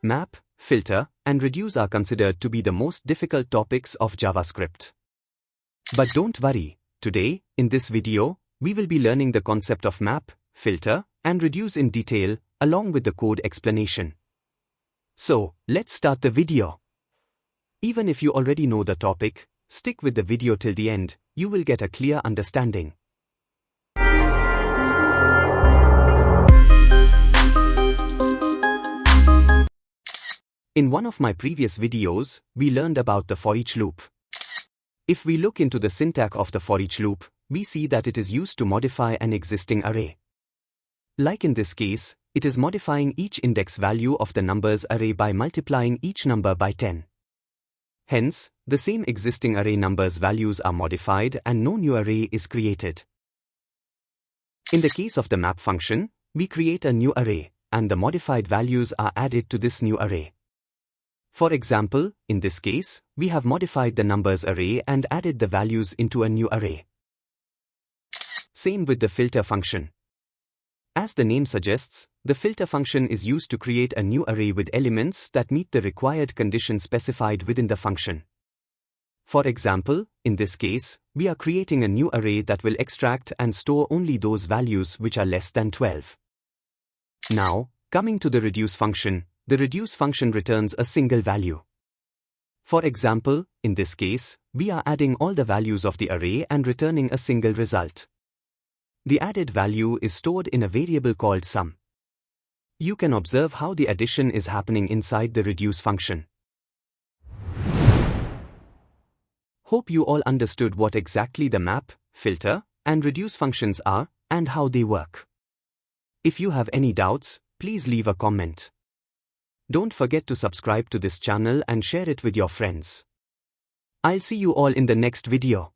Map, filter, and reduce are considered to be the most difficult topics of JavaScript. But don't worry, today, in this video, we will be learning the concept of map, filter, and reduce in detail, along with the code explanation. So, let's start the video. Even if you already know the topic, stick with the video till the end, you will get a clear understanding. In one of my previous videos, we learned about the for each loop. If we look into the syntax of the for each loop, we see that it is used to modify an existing array. Like in this case, it is modifying each index value of the numbers array by multiplying each number by 10. Hence, the same existing array numbers values are modified and no new array is created. In the case of the map function, we create a new array, and the modified values are added to this new array. For example, in this case, we have modified the numbers array and added the values into a new array. Same with the filter function. As the name suggests, the filter function is used to create a new array with elements that meet the required condition specified within the function. For example, in this case, we are creating a new array that will extract and store only those values which are less than 12. Now, coming to the reduce function, the reduce function returns a single value. For example, in this case, we are adding all the values of the array and returning a single result. The added value is stored in a variable called sum. You can observe how the addition is happening inside the reduce function. Hope you all understood what exactly the map, filter, and reduce functions are, and how they work. If you have any doubts, please leave a comment. Don't forget to subscribe to this channel and share it with your friends. I'll see you all in the next video.